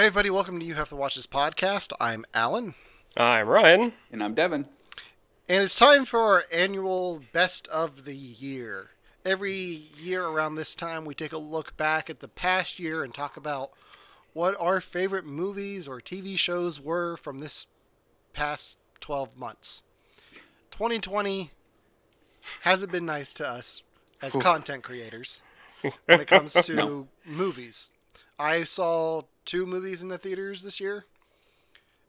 Hey everybody, welcome to You Have to Watch This podcast. I'm Alan, I'm Ryan. And I'm Devin. and it's time for our annual Best of the Year. Every year around this time, we take a look back at the past year and talk about what our favorite movies or TV shows were from this past 12 months. 2020 hasn't been nice to us as content creators when it comes to No. movies. I saw 2 movies in the theaters this year,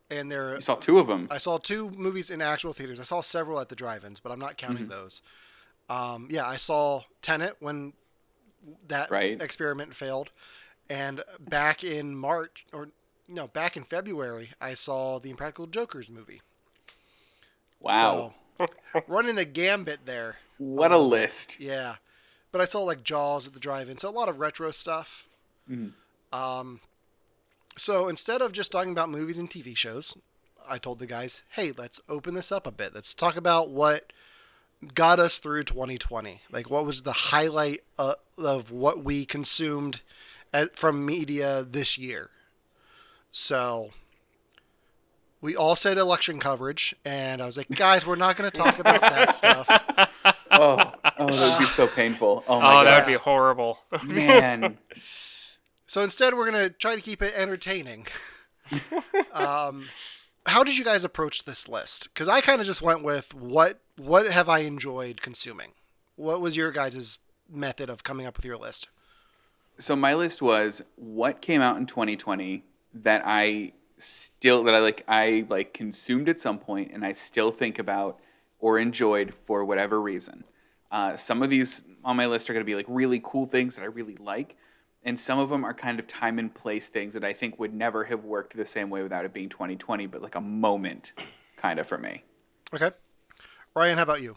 and You saw two of them. I saw 2 movies in actual theaters. I saw several at the drive-ins, but I'm not counting those. I saw Tenet when that Right. experiment failed, and back in back in February, I saw the Impractical Jokers movie. Wow. So, running the gambit there. What a list. Yeah, but I saw like Jaws at the drive-in, so a lot of retro stuff. Mhm. So instead of just talking about movies and TV shows, I told the guys, hey, let's open this up a bit. Let's talk about what got us through 2020. Like, what was the highlight of what we consumed from media this year? So we all said election coverage, and I was like, guys, we're not going to talk about that stuff. Oh, that would be so painful. Oh, my Oh, God. that would be horrible. Man. So instead, we're going to try to keep it entertaining. How did you guys approach this list? Because I kind of just went with what have I enjoyed consuming? What was your guys' method of coming up with your list? So my list was what came out in 2020 that I consumed at some point and I still think about or enjoyed for whatever reason. Some of these on my list are going to be like really cool things that I really like. And some of them are kind of time and place things that I think would never have worked the same way without it being 2020, but like a moment kind of for me. Okay. Ryan, how about you?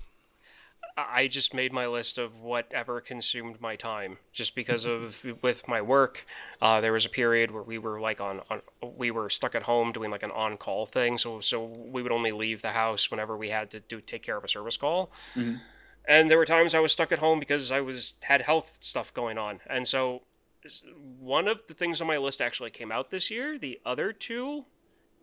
I just made my list of whatever consumed my time, just because of with my work. There was a period where we were like we were stuck at home doing like an on-call thing, so we would only leave the house whenever we had to take care of a service call. Mhm. And there were times I was stuck at home because I had health stuff going on, and so one of the things on my list actually came out this year. The other 2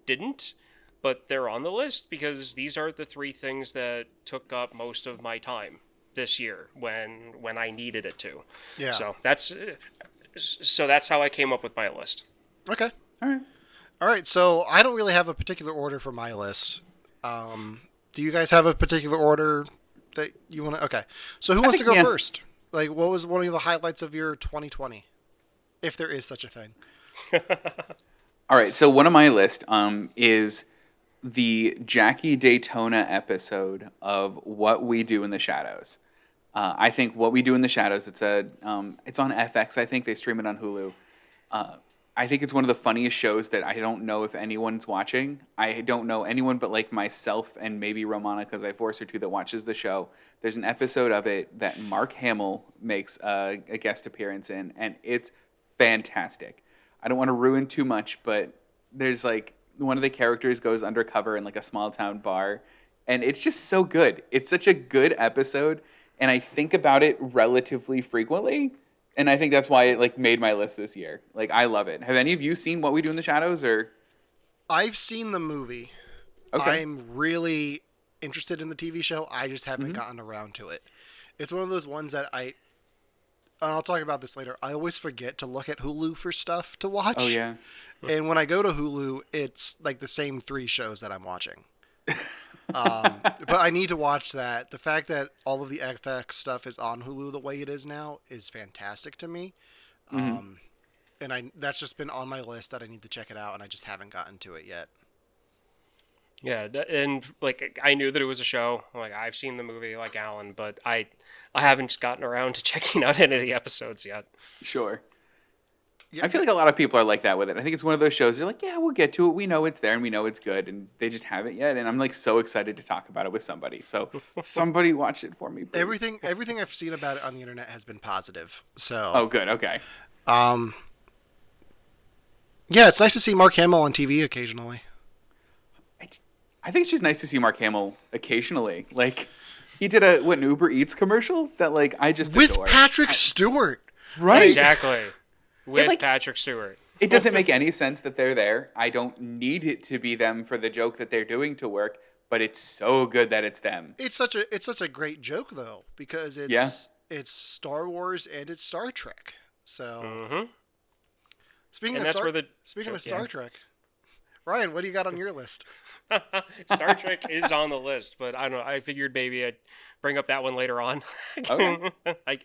didn't, but they're on the list because these are the 3 things that took up most of my time this year when I needed it to. Yeah. So that's how I came up with my list. Okay. All right. All right. So I don't really have a particular order for my list. Do you guys have a particular order that you want to? Okay. So who wants to go first? Like, what was one of the highlights of your 2020? If there is such a thing. All right, so one of my list is the Jackie Daytona episode of What We Do in the Shadows. I think What We Do in the Shadows, it's on FX, I think. They stream it on Hulu. I think it's one of the funniest shows that I don't know if anyone's watching. I don't know anyone but like myself and maybe Romana, because I force her to, that watches the show. There's an episode of it that Mark Hamill makes a guest appearance in, and it's fantastic. I don't want to ruin too much, but there's like one of the characters goes undercover in like a small town bar, and it's just so good. It's such a good episode, and I think about it relatively frequently, and I think that's why it like made my list this year. Like, I love it. Have any of you seen What We Do in the Shadows? Or I've seen the movie. Okay. I'm really interested in the TV show. I just haven't gotten around to it. It's one of those ones that and I'll talk about this later. I always forget to look at Hulu for stuff to watch. Oh yeah. And when I go to Hulu, it's like the same 3 shows that I'm watching. But I need to watch that. The fact that all of the FX stuff is on Hulu the way it is now is fantastic to me. And that's just been on my list that I need to check it out, and I just haven't gotten to it yet. Yeah, and like I knew that it was a show. Like, I've seen the movie like Alan, but I haven't gotten around to checking out any of the episodes yet. Sure. Yeah, I feel like a lot of people are like that with it. I think it's one of those shows. They're like, yeah, we'll get to it. We know it's there and we know it's good, and they just haven't yet. And I'm like so excited to talk about it with somebody. So somebody watch it for me, please. everything I've seen about it on the internet has been positive. So Oh, good. Okay. yeah, it's nice to see Mark Hamill on TV occasionally. I think it's just nice to see Mark Hamill occasionally. Like, he did an Uber Eats commercial that like I just With adore. Patrick Stewart. Right. Exactly. With like- Patrick Stewart. It doesn't make any sense that they're there. I don't need it to be them for the joke that they're doing to work, but it's so good that it's them. It's such a great joke though because Yeah. it's Star Wars and it's Star Trek. So Mm-hmm. speaking And of that's Star where the speaking of yeah. Star Trek, Ryan, what do you got on your list? Star Trek is on the list, but I don't know. I figured maybe I'd bring up that one later on. Okay.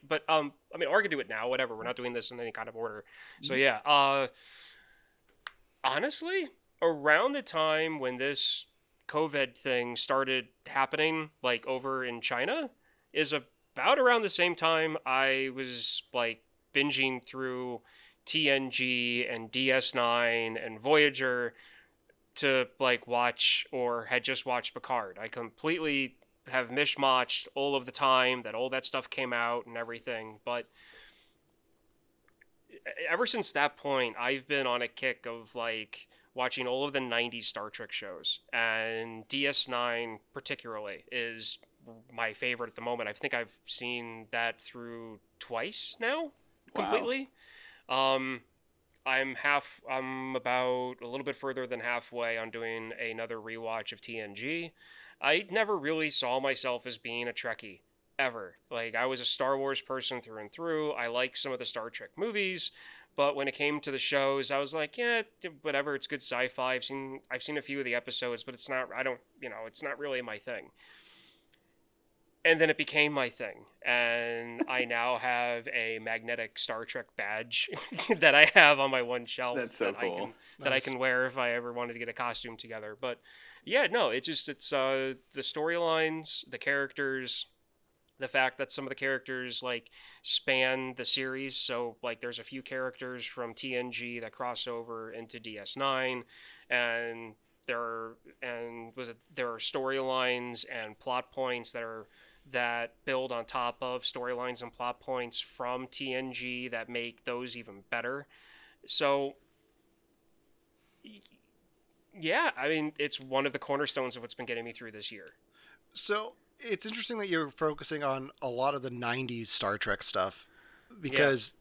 But I mean, or I could do it now. Whatever. We're not doing this in any kind of order. So Mm-hmm. yeah. Honestly, around the time when this COVID thing started happening, like over in China, is about around the same time I was like binging through TNG and DS9 and Voyager to like watch or had just watched Picard. I completely have mishmatched all of the time that all that stuff came out and everything, but ever since that point, I've been on a kick of like watching all of the 90s Star Trek shows, and DS9 particularly is my favorite at the moment. I think I've seen that through twice now Wow. completely. Um I'm about a little bit further than halfway on doing another rewatch of TNG. I never really saw myself as being a Trekkie ever. Like I was a Star Wars person through and through. I like some of the Star Trek movies, but when it came to the shows, I was like, yeah, whatever, it's good sci-fi. I've seen a few of the episodes, but it's not I don't, it's not really my thing. And then it became my thing, and I now have a magnetic Star Trek badge that I have on my one shelf That's so that I cool. can that I Nice. can wear if I ever wanted to get a costume together. But yeah, no, it's the storylines, the characters, the fact that some of the characters like span the series. So like there's a few characters from TNG that cross over into DS9, and there are storylines and plot points that build on top of storylines and plot points from TNG that make those even better. So yeah, I mean it's one of the cornerstones of what's been getting me through this year. So it's interesting that you're focusing on a lot of the 90s Star Trek stuff Yeah. because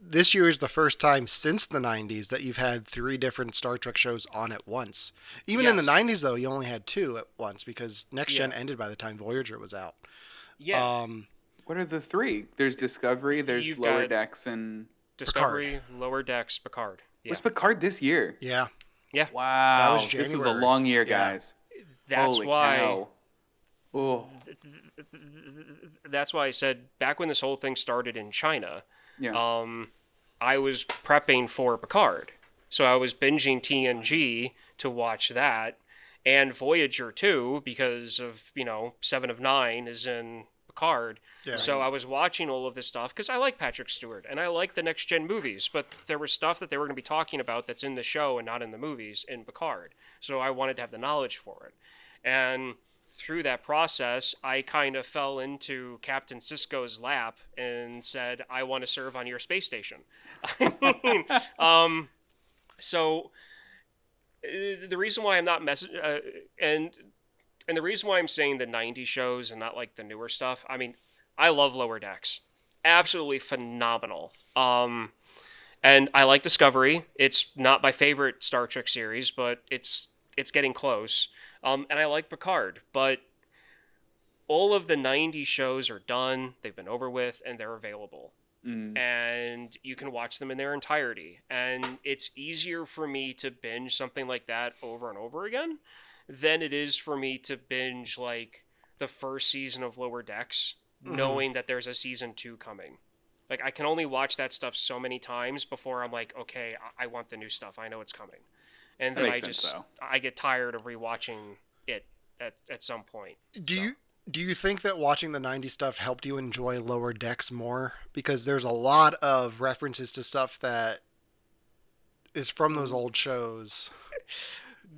this year is the first time since the 90s that you've had three different Star Trek shows on at once. Even in the Yes. 90s, though, you only had two at once because Next Gen Yeah. ended by the time Voyager was out. Yeah. What are the three? There's Discovery, there's You've Lower got- Decks, and Discovery, Lower Decks, Picard. Yeah. was Picard this year? Yeah. Wow, was this was a January. long year, Yeah. guys. That's Holy why cow. Oh, that's why I said back when this whole thing started in China, yeah. I was prepping for Picard. So I was binging TNG to watch that and Voyager too because of, Seven of Nine is in Picard. Yeah. So I was watching all of this stuff because I like Patrick Stewart and I like the Next Gen movies, but there was stuff that they were going to be talking about that's in the show and not in the movies in Picard. So I wanted to have the knowledge for it. And through that process, I kind of fell into Captain Sisko's lap and said, I want to serve on your space station. So the reason why I'm not and the reason why I'm saying the 90s shows and not like the newer stuff, I mean, I love Lower Decks. Absolutely phenomenal. And I like Discovery. It's not my favorite Star Trek series, but it's getting close. And I like Picard, but all of the 90s shows are done, they've been over with, and they're available. And you can watch them in their entirety. And it's easier for me to binge something like that over and over again than it is for me to binge like the first season of Lower Decks, knowing that there's a season 2 coming. Like I can only watch that stuff so many times before I'm like, okay, I want the new stuff. I know it's coming. And That then makes sense, though. I get tired of rewatching it at some point. Do you think that watching the 90s stuff helped you enjoy Lower Decks more? Because there's a lot of references to stuff that is from those old shows.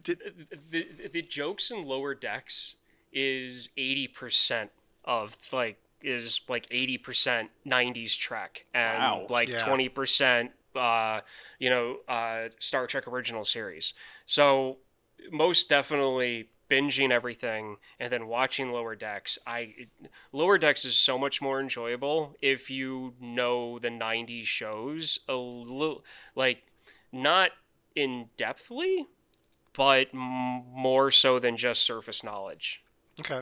The jokes in Lower Decks is 80% of like 80% 90s Trek and Wow. like Yeah. 20% Star Trek original series. So most definitely binging everything and then watching Lower Decks. Lower Decks is so much more enjoyable if you know the 90s shows a little, like not in depthly, but more so than just surface knowledge. Okay.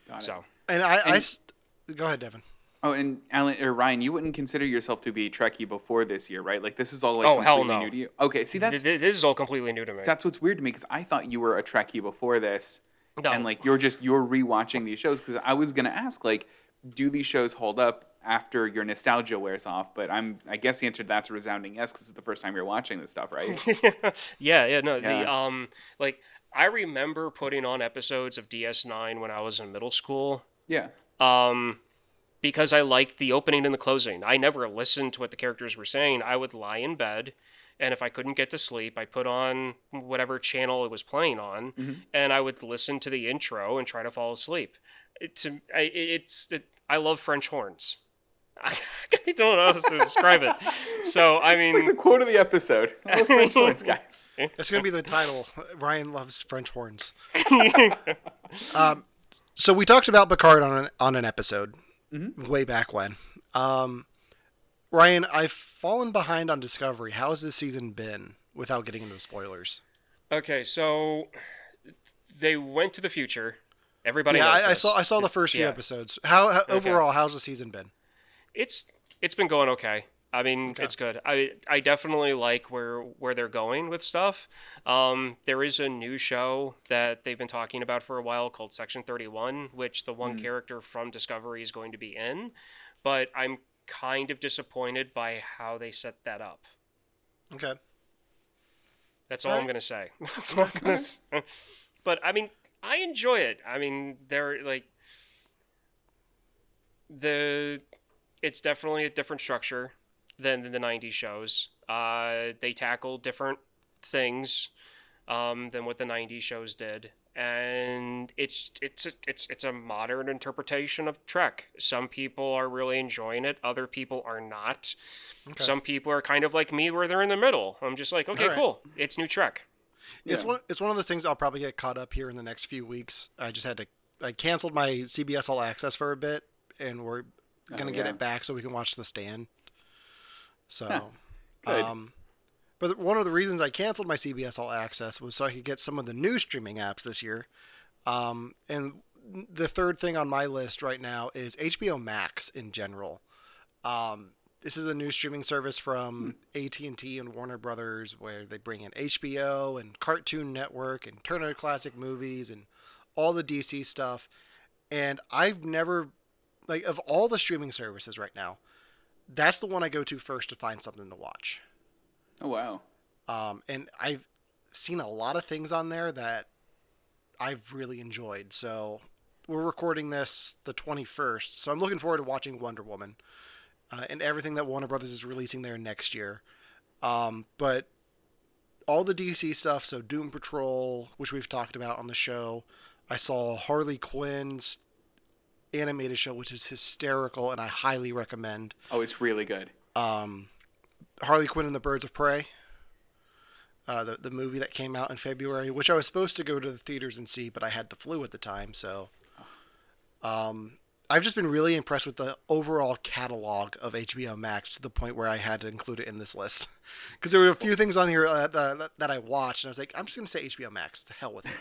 Got it. So And go ahead, Devin. Oh, and Alan or Ryan, you wouldn't consider yourself to be a Trekkie before this year, right? Like this is all like Oh, hell completely no. new to you. Okay, see this is all completely new to me. that's what's weird to me because I thought you were a Trekkie before this, No. and like you're rewatching these shows because I was gonna ask like, do these shows hold up after your nostalgia wears off? But I guess the answer to that's a resounding yes because it's the first time you're watching this stuff, right? yeah, no. Yeah. Like I remember putting on episodes of DS9 when I was in middle school. Yeah. Because I liked the opening and the closing. I never listened to what the characters were saying. I would lie in bed, and if I couldn't get to sleep, I put on whatever channel it was playing on, and I would listen to the intro and try to fall asleep. I love French horns. I don't know how to describe it. So, I mean... It's like the quote of the episode. I love French horns, guys. That's going to be the title. Ryan loves French horns. So we talked about Picard on an episode way back when. Ryan, I've fallen behind on Discovery. How has this season been without getting into spoilers? Okay, so they went to the future. Everybody Yeah, knows I this. saw the first few Yeah. episodes. How overall, how's the season been? It's been going okay. I mean, Okay. it's good. I definitely like where they're going with stuff. There is a new show that they've been talking about for a while called Section 31, which the one character from Discovery is going to be in, but I'm kind of disappointed by how they set that up. Okay. That's all I'm Alright. going to say. That's all I'm going to say. But I mean, I enjoy it. I mean, they're like it's definitely a different structure than the 90s shows. They tackle different things than what the 90s shows did. And it's a modern interpretation of Trek. Some people are really enjoying it, other people are not. Okay. Some people are kind of like me where they're in the middle. I'm just like, okay, Alright. cool. It's new Trek. It's Yeah. one of those things I'll probably get caught up here in the next few weeks. I canceled my CBS All Access for a bit, and we're gonna get yeah. it back so we can watch The Stand. So, Good. but one of the reasons I canceled my CBS All Access was so I could get some of the new streaming apps this year. And the third thing on my list right now is HBO Max in general. This is a new streaming service from AT&T and Warner Brothers where they bring in HBO and Cartoon Network and Turner Classic Movies and all the DC stuff. And I've never, like, of all the streaming services right now, that's the one I go to first to find something to watch. Oh wow. And I've seen a lot of things on there that I've really enjoyed. So we're recording this the 21st. So I'm looking forward to watching Wonder Woman and everything that Warner Brothers is releasing there next year. But all the DC stuff, so Doom Patrol, which we've talked about on the show. I saw Harley Quinn's animated show, which is hysterical, and I highly recommend. Oh, it's really good. Harley Quinn and the Birds of Prey. The movie that came out in February, which I was supposed to go to the theaters and see, but I had the flu at the time, so I've just been really impressed with the overall catalog of HBO Max to the point where I had to include it in this list. Because there were a few things on here that I watched, and I was like, I'm just going to say HBO Max. The hell with it.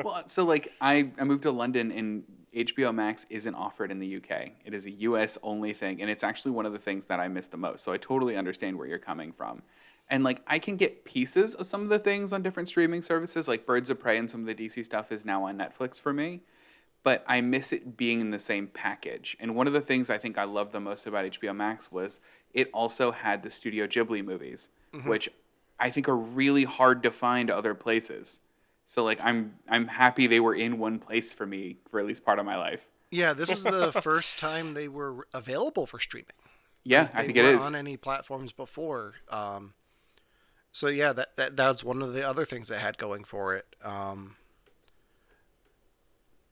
Well, so like I moved to London and HBO Max isn't offered in the UK. It is a US only thing, and it's actually one of the things that I miss the most. So I totally understand where you're coming from. And like I can get pieces of some of the things on different streaming services, like Birds of Prey and some of the DC stuff is now on Netflix for me. But I miss it being in the same package. And one of the things I think I loved the most about HBO Max was it also had the Studio Ghibli movies, which I think are really hard to find other places. So like I'm happy they were in one place for me for at least part of my life. Yeah, this was the first time they were available for streaming. Yeah, I They think it weren't is. on any platforms before. So yeah, that's one of the other things they had going for it.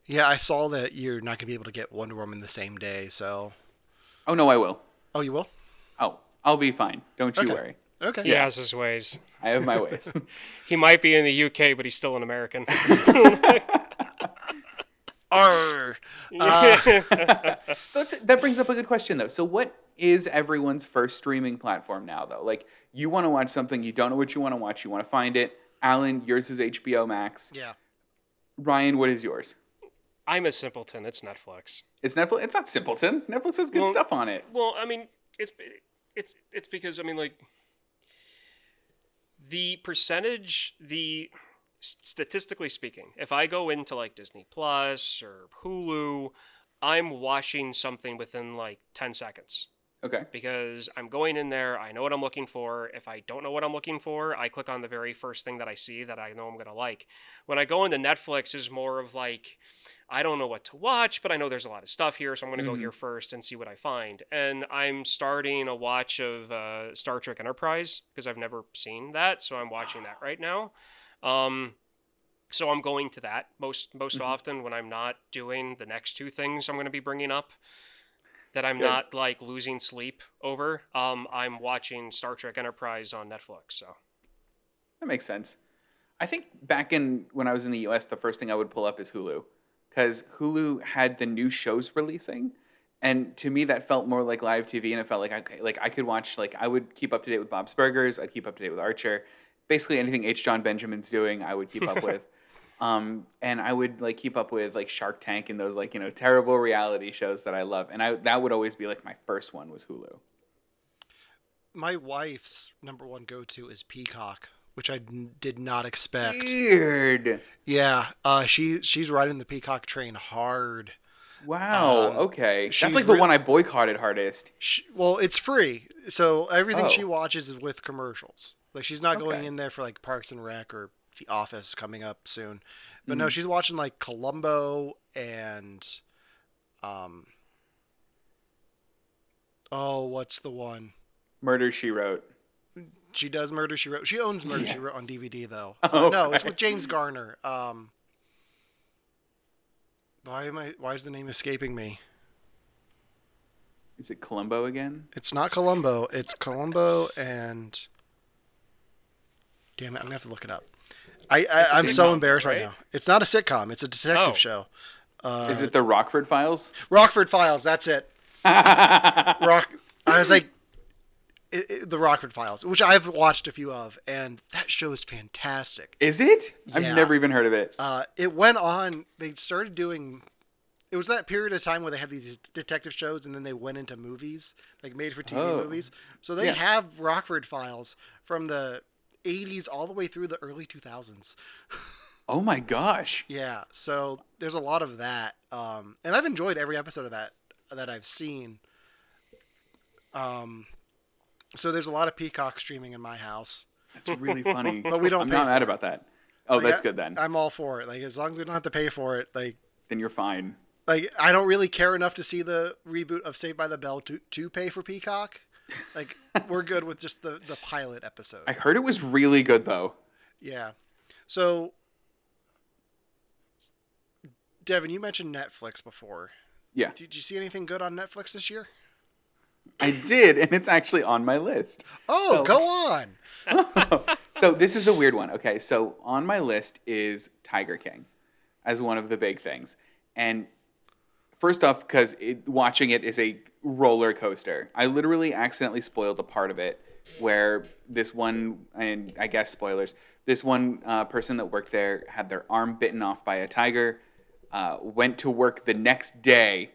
Yeah, I saw that you're not gonna be able to get Wonder Woman the same day. So, Oh no, I will. oh, you will? Oh, I'll be fine. Don't you Okay. worry. Okay. He has his ways. I have my ways. He might be in the UK, but he's still an American. Arr. So that brings up a good question, though. So what is everyone's first streaming platform now, though? Like, you want to watch something, you don't know what you want to watch, you want to find it. Alan, yours is HBO Max. Yeah. Ryan, what is yours? I'm a simpleton. It's Netflix. It's Netflix. It's not simpleton. Netflix has good stuff on it. Well, I mean, it's because I mean, like, the percentage, statistically speaking, if I go into like Disney Plus or Hulu, I'm watching something within like 10 seconds. Okay. Because I'm going in there, I know what I'm looking for. If I don't know what I'm looking for, I click on the very first thing that I see that I know I'm going to like. When I go into Netflix, is more of like, I don't know what to watch, but I know there's a lot of stuff here, so I'm going to go here first and see what I find. And I'm starting a watch of Star Trek Enterprise because I've never seen that, so I'm watching that right now. So I'm going to that most often when I'm not doing the next two things I'm going to be bringing up that I'm not like losing sleep over. I'm watching Star Trek Enterprise on Netflix. So that makes sense. I think back when I was in the US, the first thing I would pull up is Hulu, because Hulu had the new shows releasing, and to me that felt more like live TV, and it felt like I could watch, like, I would keep up to date with Bob's Burgers, I'd keep up to date with Archer, basically anything H. John Benjamin's doing, I would keep up with. And I would like keep up with like Shark Tank and those, like, you know, terrible reality shows that I love. And that would always be like my first one was Hulu. My wife's number one go-to is Peacock, which I did not expect. Weird. Yeah, she's riding the Peacock train hard. Wow. Okay. she's That's like the one I boycotted hardest. Well, it's free, so everything Oh. she watches is with commercials. Like, she's not going Okay. in there for like Parks and Rec or The Office coming up soon. But no, she's watching like Columbo and what's the one? Murder, She Wrote. She does Murder, She Wrote. She owns Murder, She Wrote on DVD though. Oh, no, it's okay. with James Garner. Why is the name escaping me? Is it Columbo again? It's not Columbo. It's Columbo and damn it, I'm gonna have to look it up. I'm so sitcom, embarrassed right right? now. It's not a sitcom. It's a detective Oh. show. Is it the Rockford Files? Rockford Files. That's it. I was like, the Rockford Files, which I've watched a few of, and that show is fantastic. Is it? I've Yeah. never even heard of it. It went on. They started doing. It was that period of time where they had these detective shows, and then they went into movies, like made-for-TV movies. So they have Rockford Files from the 80s all the way through the early 2000s. Oh my gosh. Yeah, so there's a lot of that, and I've enjoyed every episode of that I've seen. So there's a lot of Peacock streaming in my house. That's really funny. But we don't I'm pay not for mad it. about that. Oh, Like, that's good then. I'm all for it. Like, as long as we don't have to pay for it, Then you're fine. like I don't really care enough to see the reboot of Saved by the Bell to pay for Peacock. Like, we're good with just the pilot episode. I heard it was really good though. Yeah. So, Devin, you mentioned Netflix before. Yeah, Did you see anything good on Netflix this year? I did, and it's actually on my list. Oh, So- go on. So this is a weird one. Okay, so on my list is Tiger King as one of the big things. And first off, because watching it is a roller coaster. I literally accidentally spoiled a part of it where this one, and I guess spoilers, this one person that worked there had their arm bitten off by a tiger, went to work the next day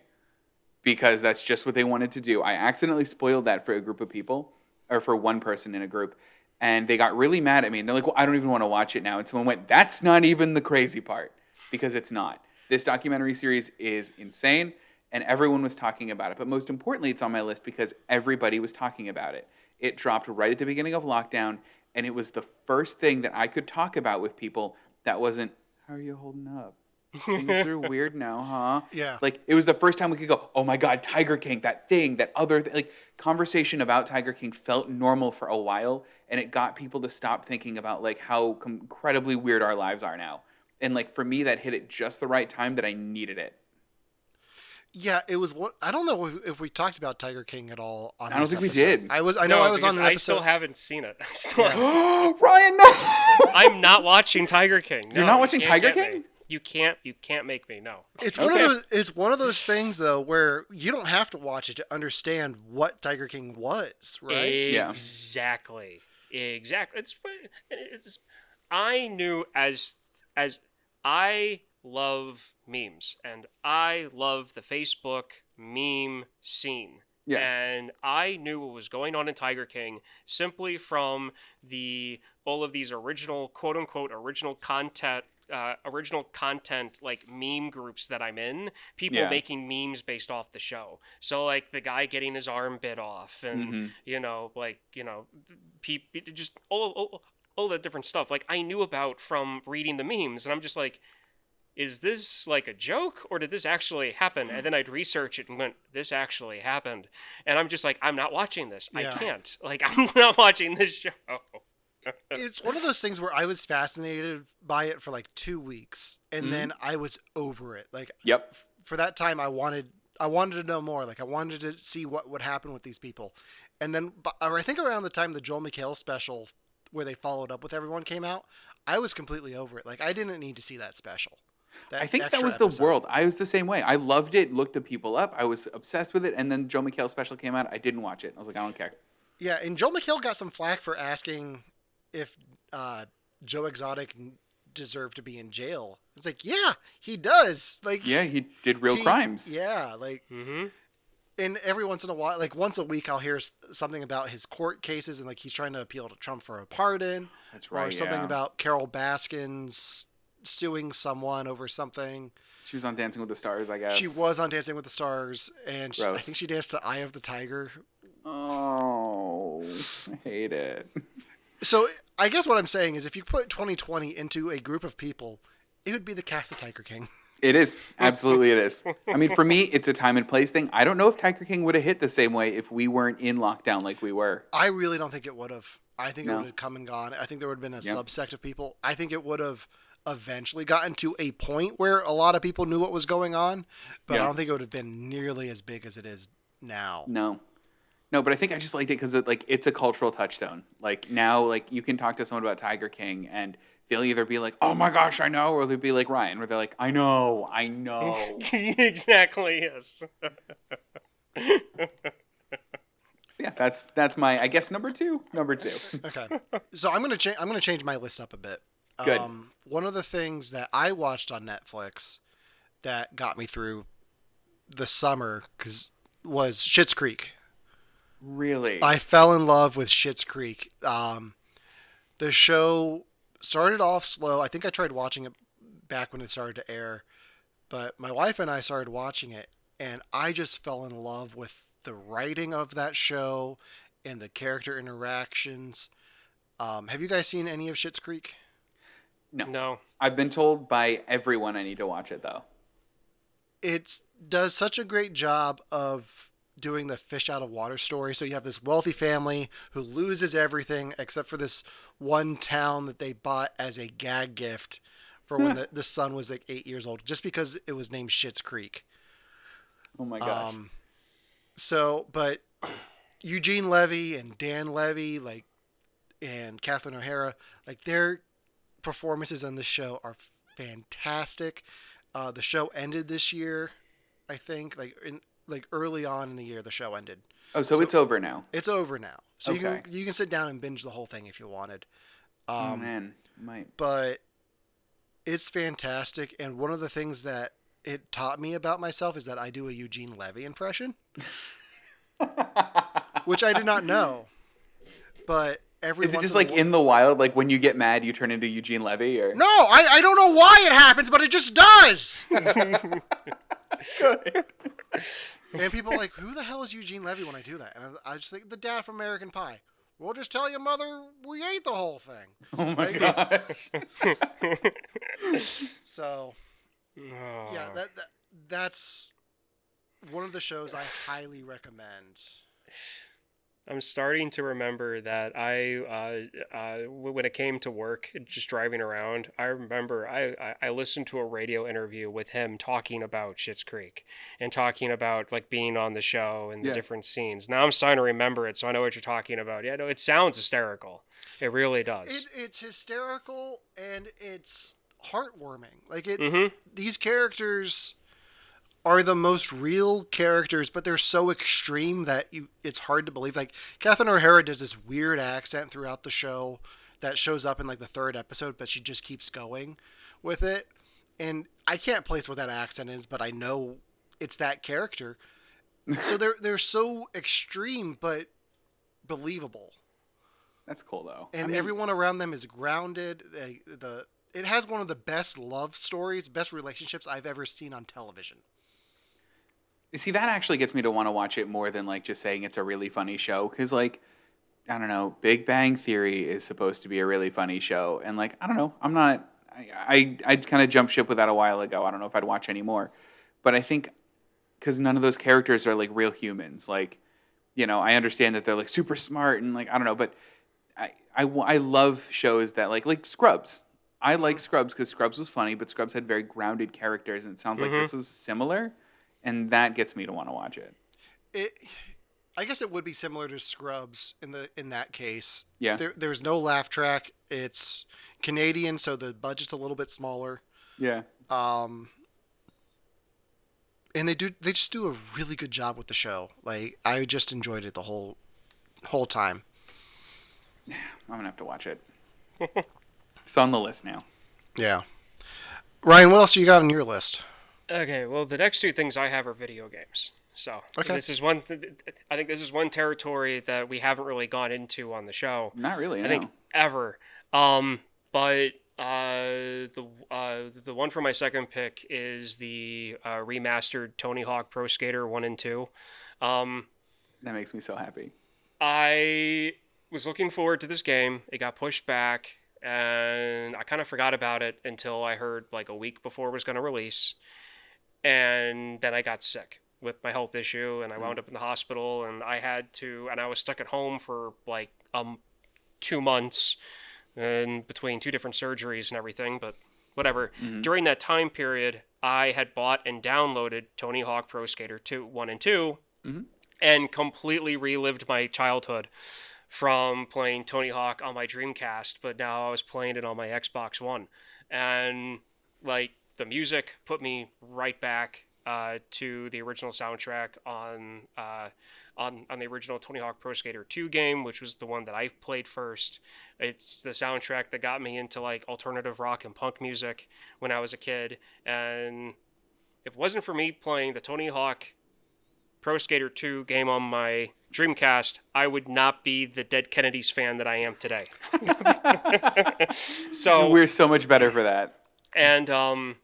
because that's just what they wanted to do. I accidentally spoiled that for a group of people, or for one person in a group, and they got really mad at me. And they're like, well, I don't even want to watch it now. And someone went, that's not even the crazy part, because it's not. This documentary series is insane, and everyone was talking about it. But most importantly, it's on my list because everybody was talking about it. It dropped right at the beginning of lockdown, and it was the first thing that I could talk about with people that wasn't, how are you holding up? Things are weird now, huh? Yeah. Like, it was the first time we could go, oh my God, Tiger King, that thing, that other like, conversation about Tiger King felt normal for a while, and it got people to stop thinking about, like, how incredibly weird our lives are now. And, like, for me, that hit at just the right time that I needed it. Yeah, it was what I don't know if we talked about Tiger King at all on I don't this think we episode. did. I know No, I was on because an I episode. still haven't seen it. I still Ryan, no! I'm not watching Tiger King. You're No, not you watching can't Tiger get King? me. You can't make me. No. It's Okay. one of those things though where you don't have to watch it to understand what Tiger King was, right? Yeah. Exactly. Exactly. It's I knew as I love memes and I love the Facebook meme scene. Yeah. And I knew what was going on in Tiger King simply from the all of these original quote unquote original content like meme groups that I'm in, people Yeah. making memes based off the show. So like the guy getting his arm bit off, and Mhm. just all the different stuff. Like I knew about from reading the memes, and I'm just like, is this like a joke or did this actually happen? And then I'd research it and went, this actually happened. And I'm just like, I'm not watching this. Yeah. I can't. Like I'm not watching this show. It's one of those things where I was fascinated by it for like 2 weeks, and then I was over it. Like, Yep. for that time, I wanted to know more. Like, I wanted to see what would happen with these people, and then, or I think around the time the Joel McHale special, where they followed up with everyone, came out, I was completely over it. Like, I didn't need to see that special. I think that extra was the episode. world. I was the same way. I loved it, looked the people up. I was obsessed with it, and then Joe McHale special came out. I didn't watch it. I was like, I don't care. Yeah, and Joel McHale got some flack for asking if Joe Exotic deserved to be in jail. It's like, yeah, he does. Like, Yeah, he did real he- crimes. Yeah, like, Mm-hmm. and every once in a while, like once a week, I'll hear something about his court cases and like he's trying to appeal to Trump for a pardon, That's or right. something Yeah. about Carol Baskins suing someone over something. She was on Dancing with the Stars, I guess. She was on Dancing with the Stars, and I Gross. think she danced to "Eye of the Tiger." Oh, I hate it. So I guess what I'm saying is, if you put 2020 into a group of people, it would be the cast of Tiger King. It is. Absolutely it is. I mean, for me, it's a time and place thing. I don't know if Tiger King would have hit the same way if we weren't in lockdown like we were. I really don't think it would have. I think it No. would have come and gone. I think there would have been a Yep. subsect of people. I think it would have eventually gotten to a point where a lot of people knew what was going on, but Yeah. I don't think it would have been nearly as big as it is now. No. No, but I think I just liked it because it's a cultural touchstone. Like now, like you can talk to someone about Tiger King and they'll either be like, "Oh my gosh, I know," or they'll be like Ryan, where they're like, "I know, I know." Exactly. Yes. So yeah, that's my I guess number two. Okay, so I'm gonna change my list up a bit. Good. One of the things that I watched on Netflix that got me through the summer was Schitt's Creek. Really? I fell in love with Schitt's Creek. The show started off slow. I think I tried watching it back when it started to air, but my wife and I started watching it, and I just fell in love with the writing of that show and the character interactions. Have you guys seen any of Schitt's Creek? No. No. I've been told by everyone I need to watch it though. It does such a great job of doing the fish out of water story. So you have this wealthy family who loses everything except for this one town that they bought as a gag gift for when the son was like 8 years old, just because it was named Schitt's Creek. Oh my gosh. But Eugene Levy and Dan Levy, like, and Catherine O'Hara, like their performances on this show are fantastic. The show ended this year, I think, like early on in the year, the show ended. Oh, so it's over now. It's over now, so Okay. you can sit down and binge the whole thing if you wanted. Oh man, might. But it's fantastic, and one of the things that it taught me about myself is that I do a Eugene Levy impression, which I did not know. But every Is it once just in a like while- in the wild, like when you get mad, you turn into Eugene Levy, or? No, I don't know why it happens, but it just does. And people are like, who the hell is Eugene Levy when I do that? And I just think the dad from American Pie. We'll just tell your mother we ate the whole thing. Oh my Like- gosh. So Oh. yeah, that's one of the shows I highly recommend. I'm starting to remember that when it came to work, just driving around, I remember I listened to a radio interview with him talking about Schitt's Creek and talking about like being on the show and the Yeah. different scenes. Now I'm starting to remember it, so I know what you're talking about. Yeah, no, it sounds hysterical. It really does. It's hysterical and it's heartwarming. Like it, Mm-hmm. these characters are the most real characters, but they're so extreme that it's hard to believe. Like Catherine O'Hara does this weird accent throughout the show that shows up in like the third episode, but she just keeps going with it. And I can't place what that accent is, but I know it's that character. So they're so extreme but believable. That's cool though. And I mean, everyone around them is grounded. It has one of the best love stories, best relationships I've ever seen on television. see, that actually gets me to want to watch it more than like just saying it's a really funny show. Because like, I don't know, Big Bang Theory is supposed to be a really funny show, and like, I don't know, I'm not. I kind of jumped ship with that a while ago. I don't know if I'd watch anymore, but I think because none of those characters are like real humans. Like, I understand that they're like super smart and like I don't know, but I love shows that like Scrubs. I like Scrubs because Scrubs was funny, but Scrubs had very grounded characters, and it sounds like this is similar, and that gets me to want to watch it. I guess it would be similar to Scrubs in that case. Yeah. There's no laugh track. It's Canadian, so the budget's a little bit smaller. Yeah. And they just do a really good job with the show. Like I just enjoyed it the whole time. I'm gonna have to watch it. It's on the list now. Yeah. Ryan, what else you got on your list? Okay, well, the next two things I have are video games. So Okay. this is one. I think this is one territory that we haven't really gone into on the show. Not really. No. I think ever. But the one for my second pick is the remastered Tony Hawk Pro Skater 1 and 2. That makes me so happy. I was looking forward to this game. It got pushed back, and I kind of forgot about it until I heard like a week before it was going to release. And then I got sick with my health issue, and I wound up in the hospital, and I was stuck at home for like 2 months, and between 2 different surgeries and everything, but whatever. During that time period, I had bought and downloaded Tony Hawk Pro Skater 1 and 2, and completely relived my childhood from playing Tony Hawk on my Dreamcast, but now I was playing it on my Xbox One. And like the music put me right back to the original soundtrack on the original Tony Hawk Pro Skater 2 game, which was the one that I played first. It's the soundtrack that got me into like alternative rock and punk music when I was a kid. And if it wasn't for me playing the Tony Hawk Pro Skater 2 game on my Dreamcast, I would not be the Dead Kennedys fan that I am today. So we're so much better for that. And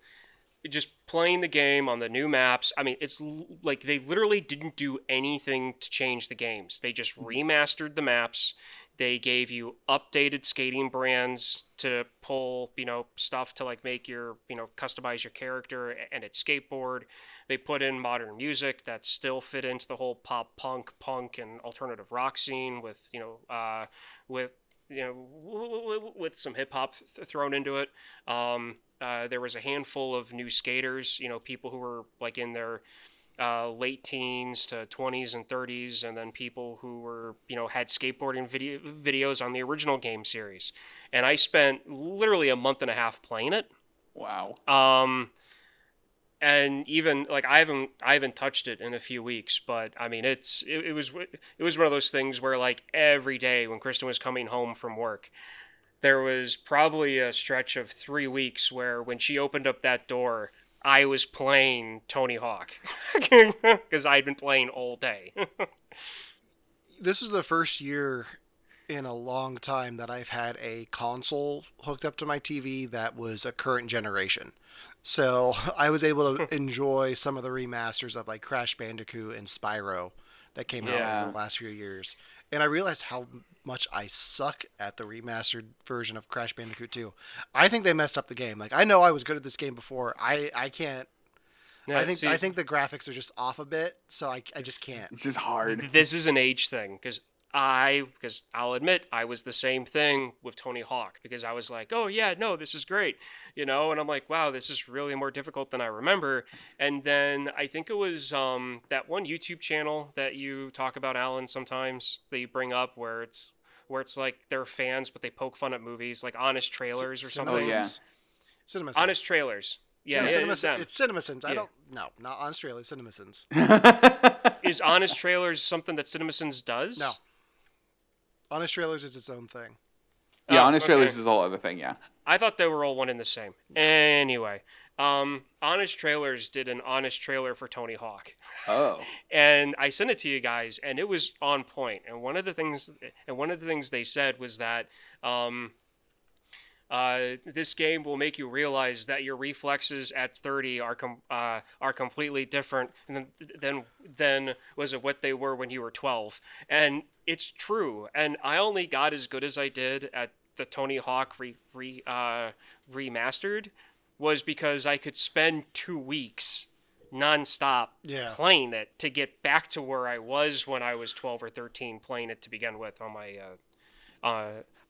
just playing the game on the new maps. I mean, it's like they literally didn't do anything to change the games. They just remastered the maps. They gave you updated skating brands to pull, stuff to like make your, customize your character and its skateboard. They put in modern music that still fit into the whole pop punk, and alternative rock scene with some hip hop thrown into it. There was a handful of new skaters, people who were like in their late teens to 20s and 30s, and then people who were, had skateboarding videos on the original game series. And I spent literally a month and a half playing it. Wow. And even like I haven't touched it in a few weeks, but I mean it was one of those things where like every day when Kristen was coming home from work, there was probably a stretch of 3 weeks where when she opened up that door, I was playing Tony Hawk because I'd been playing all day. This is the first year in a long time that I've had a console hooked up to my TV that was a current generation. So I was able to enjoy some of the remasters of like Crash Bandicoot and Spyro that came out over the last few years. And I realized how much I suck at the remastered version of Crash Bandicoot 2. I think they messed up the game. Like I know I was good at this game before. I can't. Yeah, I think the graphics are just off a bit, so I just can't. It's just hard. This is an age thing because I'll admit I was the same thing with Tony Hawk because I was like, oh yeah, no, this is great, and I'm like, wow, this is really more difficult than I remember. And then I think it was that one YouTube channel that you talk about, Alan, sometimes that you bring up where it's like they're fans but they poke fun at movies, like Honest Trailers or something. Oh yeah. CinemaSins. Honest Trailers. Yeah, No, it's them. it's CinemaSins. Yeah. No, not Honest Trailers. CinemaSins. Is Honest Trailers something that CinemaSins does? No. Honest Trailers is its own thing. Yeah, Oh, Honest okay. Trailers is a whole other thing, yeah. I thought they were all one and the same. Anyway, Honest Trailers did an honest trailer for Tony Hawk, Oh. and I sent it to you guys, and it was on point. And one of the things they said was that this game will make you realize that your reflexes at 30 are completely different than was it what they were when you were 12. And it's true. And I only got as good as I did at the Tony Hawk remastered was because I could spend 2 weeks nonstop Yeah. playing it to get back to where I was when I was 12 or 13 playing it to begin with on my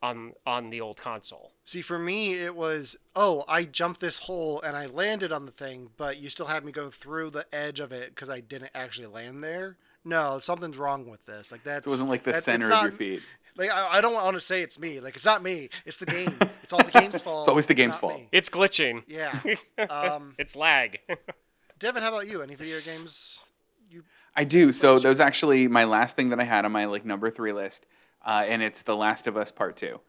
on the old console. See, for me, it was, oh, I jumped this hole and I landed on the thing, but you still had me go through the edge of it because I didn't actually land there. No, something's wrong with this. Like that's. It wasn't like the it's center not- of your feet. Like I don't want to say it's me. Like it's not me. It's the game. It's all the game's fault. It's always the It's game's not fault. me. It's glitching. Yeah. It's lag. Devin, how about you? Any video games? I do. So that was actually my last thing that I had on my number 3 list, and it's The Last of Us Part 2.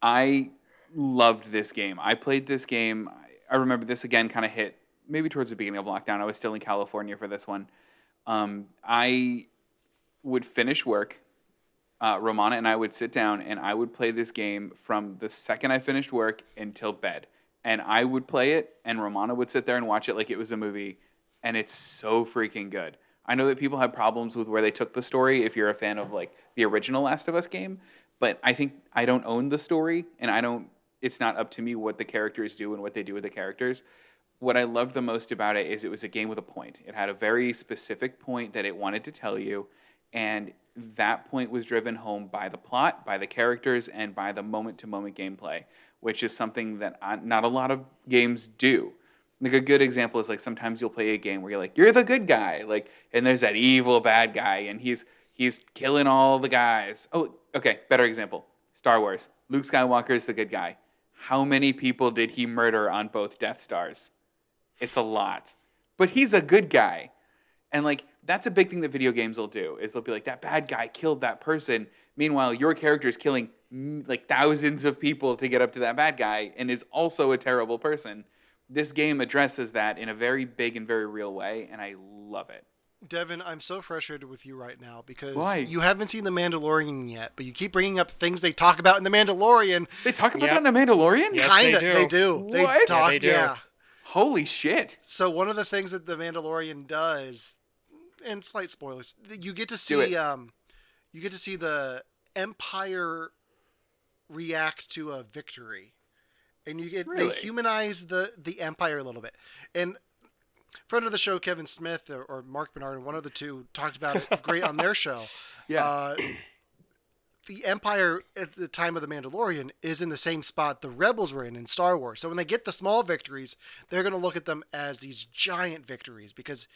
I loved this game. I played this game. I remember this again kind of hit maybe towards the beginning of lockdown. I was still in California for this one. I would finish work. Romana and I would sit down and I would play this game from the second I finished work until bed. And I would play it and Romana would sit there and watch it like it was a movie. And it's so freaking good. I know that people have problems with where they took the story if you're a fan of the original Last of Us game. But I think I don't own the story and it's not up to me what the characters do and what they do with the characters. What I loved the most about it is it was a game with a point. It had a very specific point that it wanted to tell you. And that point was driven home by the plot, by the characters, and by the moment-to-moment gameplay, which is something that not a lot of games do. Like a good example is sometimes you'll play a game where you're the good guy, and there's that evil bad guy, and he's killing all the guys. Oh, okay, better example. Star Wars. Luke Skywalker is the good guy. How many people did he murder on both Death Stars? It's a lot. But he's a good guy. And that's a big thing that video games will do, is they'll be like, that bad guy killed that person. Meanwhile, your character is killing thousands of people to get up to that bad guy and is also a terrible person. This game addresses that in a very big and very real way, and I love it. Devin, I'm so frustrated with you right now because Why? you haven't seen The Mandalorian yet, but you keep bringing up things they talk about in The Mandalorian. They talk about Yeah. that in The Mandalorian? Yes, Kinda, they do. What? They Yes, talk, they do. yeah. Holy shit. So one of the things that The Mandalorian does, and slight spoilers, you get to see the Empire react to a victory, and they Really? humanize the Empire a little bit. And friend of the show, Kevin Smith or Mark Bernard, one of the two, talked about it great on their show. Yeah. The Empire at the time of The Mandalorian is in the same spot the Rebels were in Star Wars. So when they get the small victories, they're going to look at them as these giant victories because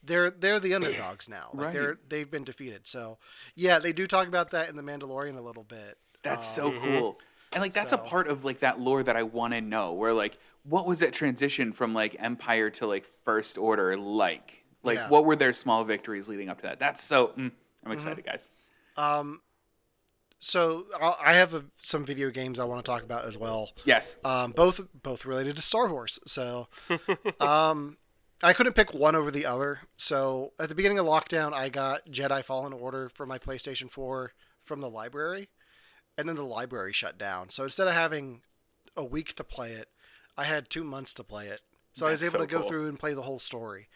they're the underdogs now. Right. They've been defeated. So yeah, they do talk about that in The Mandalorian a little bit. That's so Mhm. cool. And that's a So- part of that lore that I want to know. Where what was that transition from Empire to First Order like? Yeah. What were their small victories leading up to that? That's so. I'm excited, guys. So I have some video games I want to talk about as well. Yes. Both related to Star Wars. So, I couldn't pick one over the other. So at the beginning of lockdown, I got Jedi Fallen Order for my PlayStation 4 from the library, and then the library shut down. So instead of having a week to play it, I had 2 months to play it. So I was That's able so to go cool. through and play the whole story.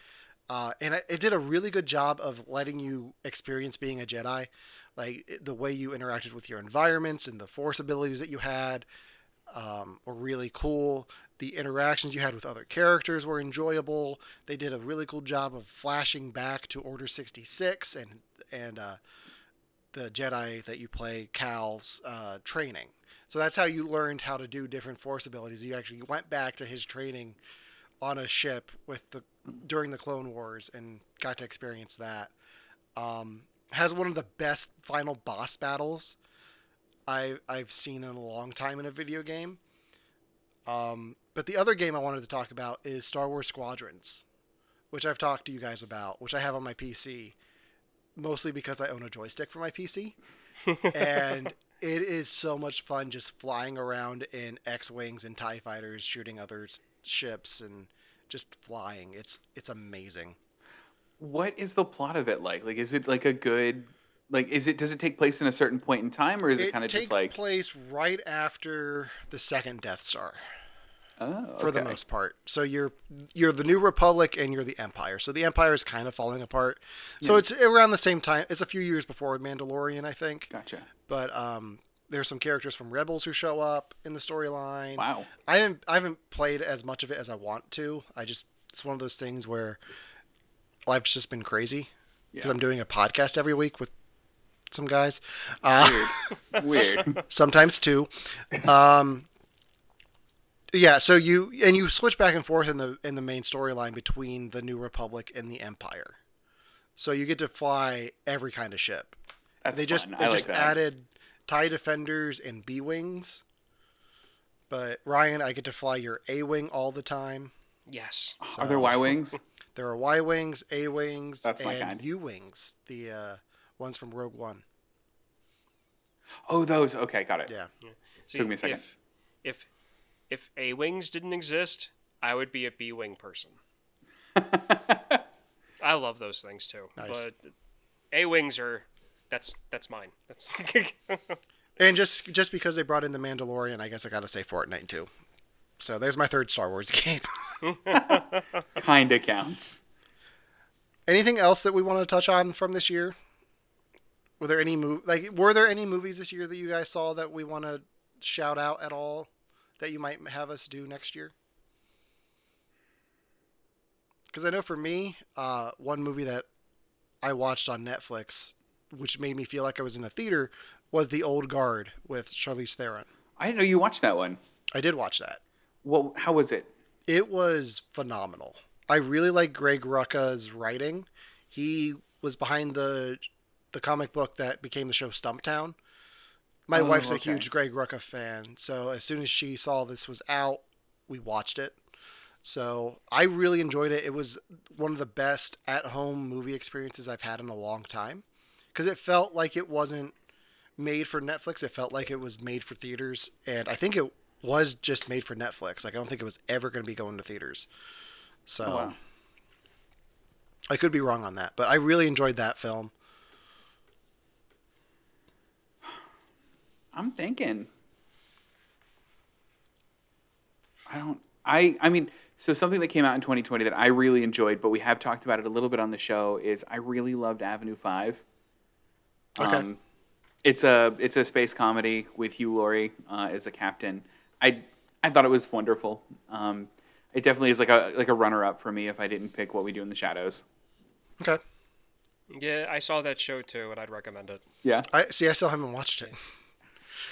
And it did a really good job of letting you experience being a Jedi. The way you interacted with your environments and the force abilities that you had were really cool. The interactions you had with other characters were enjoyable. They did a really cool job of flashing back to Order 66 and the Jedi that you play, Cal's training. So that's how you learned how to do different force abilities. You actually went back to his training on a ship during the Clone Wars and got to experience that. Has one of the best final boss battles I've seen in a long time in a video game. But the other game I wanted to talk about is Star Wars Squadrons, which I've talked to you guys about, which I have on my PC, mostly because I own a joystick for my PC. And it is so much fun just flying around in X-Wings and TIE fighters, shooting other ships and just flying. It's amazing. What is the plot of it like? Like, is it like a good, like, does it take place in a certain point in time, or is it kind of just like? It takes place right after the second Death Star. Oh, For the okay. most part. So you're the New Republic and you're the Empire. So the Empire is kind of falling apart. So Yeah. it's around the same time. It's a few years before Mandalorian, I think. Gotcha. But there's some characters from Rebels who show up in the storyline. Wow. I haven't played as much of it as I want to. It's one of those things where life's just been crazy because Yeah. I'm doing a podcast every week with some guys. Weird. Sometimes two. Yeah, so you switch back and forth in the main storyline between the New Republic and the Empire. So you get to fly every kind of ship. That's They fun. they I like just that. added TIE Defenders and B-Wings. But Ryan, I get to fly your A-Wing all the time. Yes. Are there Y-Wings? There are Y-Wings, A-Wings, That's my and kind. U-Wings, the ones from Rogue One. Oh, those. Okay, got it. Yeah. See, Took me a second. If A-Wings didn't exist, I would be a B-Wing person. I love those things too. Nice. But A-Wings are that's mine. That's And just because they brought in the Mandalorian, I guess I got to say Fortnite too. So there's my third Star Wars game. Kinda counts. Anything else that we want to touch on from this year? Were there any movies this year that you guys saw that we want to shout out at all that you might have us do next year? Because I know for me, one movie that I watched on Netflix, which made me feel like I was in a theater, was The Old Guard with Charlize Theron. I didn't know you watched that one. I did watch that. Well, how was it? It was phenomenal. I really like Greg Rucka's writing. He was behind the comic book that became the show Stumptown. My Oh, wife's a okay. huge Greg Rucka fan, so as soon as she saw this was out, we watched it. So I really enjoyed it. It was one of the best at-home movie experiences I've had in a long time because it felt like it wasn't made for Netflix. It felt like it was made for theaters, and I think it was just made for Netflix. Like I don't think it was ever going to be going to theaters. So Oh, wow. I could be wrong on that, but I really enjoyed that film. I'm thinking. I mean, so something that came out in 2020 that I really enjoyed, but we have talked about it a little bit on the show, is I really loved Avenue 5. Okay. It's a space comedy with Hugh Laurie as a captain. I thought it was wonderful. It definitely is like a runner up for me if I didn't pick What We Do in the Shadows. Okay. Yeah, I saw that show too, and I'd recommend it. Yeah, I still haven't watched it.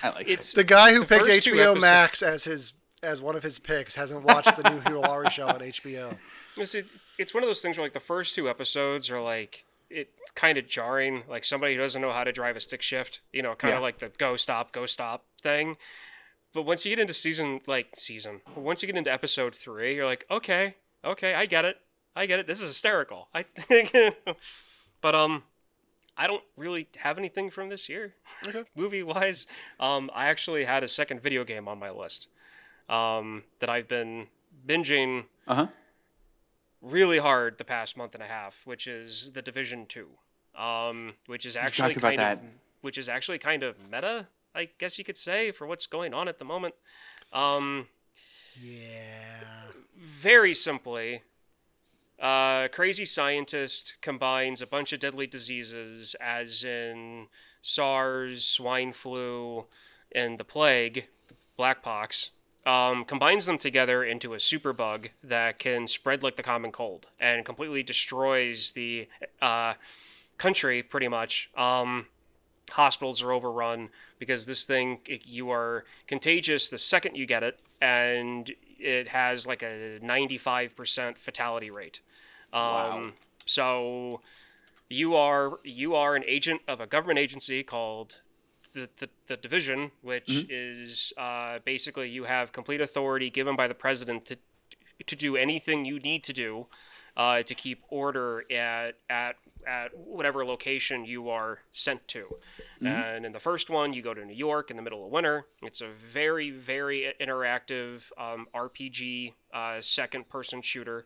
I like It's The guy who the picked first two HBO episodes- Max as one of his picks hasn't watched the new Hugh Laurie show on HBO. It's one of those things where like the first two episodes are like it kind of jarring, like somebody who doesn't know how to drive a stick shift, kind of Yeah. like the go stop thing. But once you get into once you get into episode 3, you're like, okay, I get it. This is hysterical. I think, but I don't really have anything from this year, Okay. movie wise. I actually had a second video game on my list that I've been binging Uh-huh. really hard the past month and a half, which is The Division 2, which is actually talked about kind of meta, I guess you could say, for what's going on at the moment. Yeah. Very simply, crazy scientist combines a bunch of deadly diseases, as in SARS, swine flu, and the plague, blackpox, combines them together into a superbug that can spread like the common cold and completely destroys the country, pretty much. Hospitals are overrun because this thing, you are contagious the second you get it, and it has like a 95% fatality rate. Wow. So you are an agent of a government agency called the Division, which is basically you have complete authority given by the president to do anything you need to do to keep order at whatever location you are sent to. And in the first one, you go to New York in the middle of winter. It's a very, very interactive RPG second-person shooter.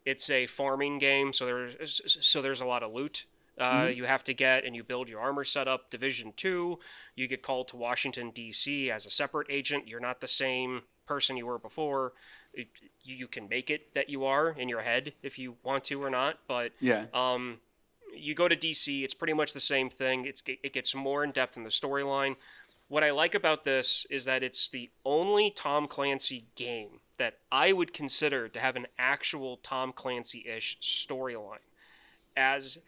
It's a farming game, so there's a lot of loot you have to get, and you build your armor setup. Division 2, you get called to Washington, D.C. as a separate agent. You're not the same person you were before. You can make it that you are in your head if you want to or not, but you go to DC, it's pretty much the same thing. It gets more in depth in the storyline. What I like about this is that it's the only Tom Clancy game that I would consider to have an actual Tom Clancy-ish storyline, as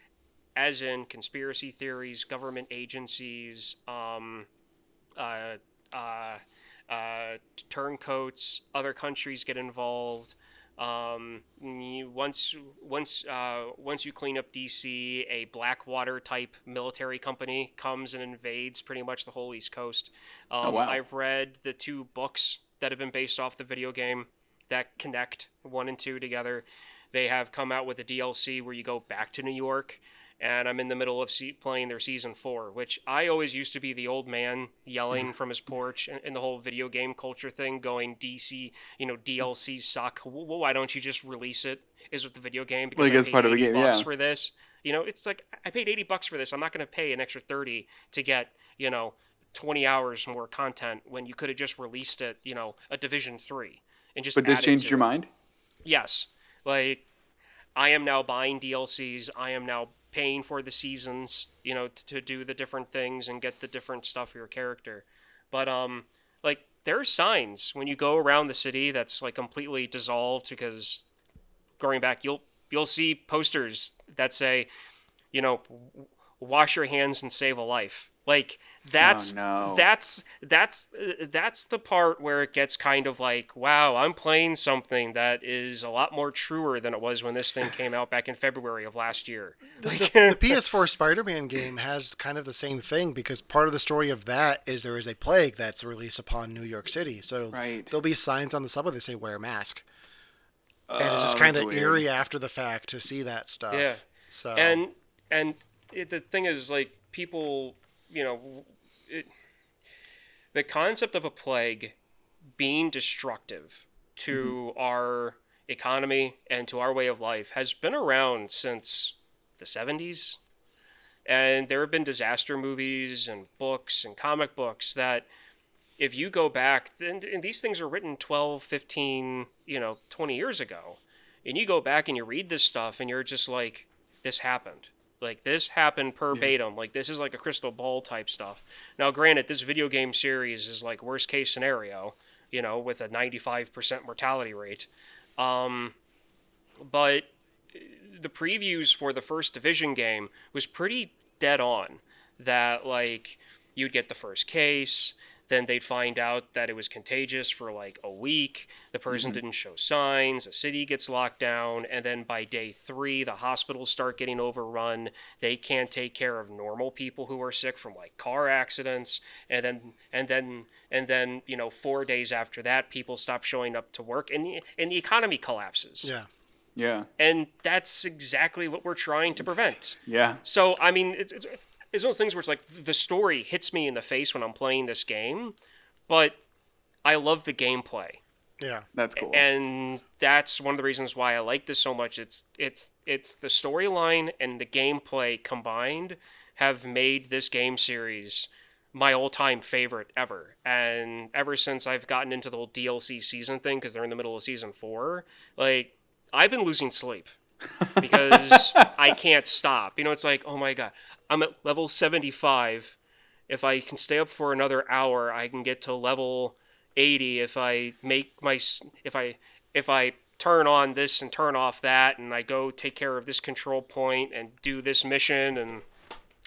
in conspiracy theories, government agencies, turncoats, other countries get involved. Once you clean up DC, a Blackwater type military company comes and invades pretty much the whole East Coast. Wow. I've read the 2 books that have been based off the video game that connect 1 and 2 together. They have come out with a DLC where you go back to New York, and I'm in the middle of playing their season 4, which I always used to be the old man yelling from his porch and the whole video game culture thing, going DC, DLCs suck. Why don't you just release it? Is with the video game because like I as paid part of a $80 game, for this. It's like I paid $80 for this. I'm not going to pay an extra 30 to get 20 hours more content when you could have just released it, a Division 3 and just. But this added changed to your it. mind? Yes, like I am now buying DLCs. I am now paying for the seasons, to do the different things and get the different stuff for your character. But like there are signs when you go around the city that's like completely dissolved, because going back, you'll see posters that say, wash your hands and save a life. Like that's the part where it gets kind of like, wow, I'm playing something that is a lot more truer than it was when this thing came out back in February of last year. The PS4 Spider-Man game has kind of the same thing, because part of the story of that is there is a plague that's released upon New York City. So there'll be signs on the subway that say wear a mask. And it's just kind of eerie after the fact to see that stuff. Yeah. So the thing is, like, people, the concept of a plague being destructive to our economy and to our way of life has been around since the 70s. And there have been disaster movies and books and comic books that, if you go back, and these things are written 12, 15, 20 years ago, and you go back and you read this stuff and you're just like, this happened. Like, this happened verbatim. Like, this is like a crystal ball type stuff. Now, granted, this video game series is like worst case scenario, with a 95% mortality rate. But the previews for the first Division game was pretty dead on, that, like, you'd get the first case, then they'd find out that it was contagious for like a week. The person didn't show signs. The city gets locked down. And then by day 3, the hospitals start getting overrun. They can't take care of normal people who are sick from like car accidents. And then 4 days after that, people stop showing up to work, and the economy collapses. yeah. Yeah. And that's exactly what we're trying to prevent. Yeah. So, I mean, it's one of those things where it's like the story hits me in the face when I'm playing this game, but I love the gameplay. Yeah. That's cool. And that's one of the reasons why I like this so much. It's the storyline and the gameplay combined have made this game series my all-time favorite ever. And ever since I've gotten into the whole DLC season thing, because they're in the middle of season 4, like, I've been losing sleep because I can't stop. It's like, oh my God, I'm at level 75. If I can stay up for another hour, I can get to level 80. If I turn on this and turn off that, and I go take care of this control point and do this mission, and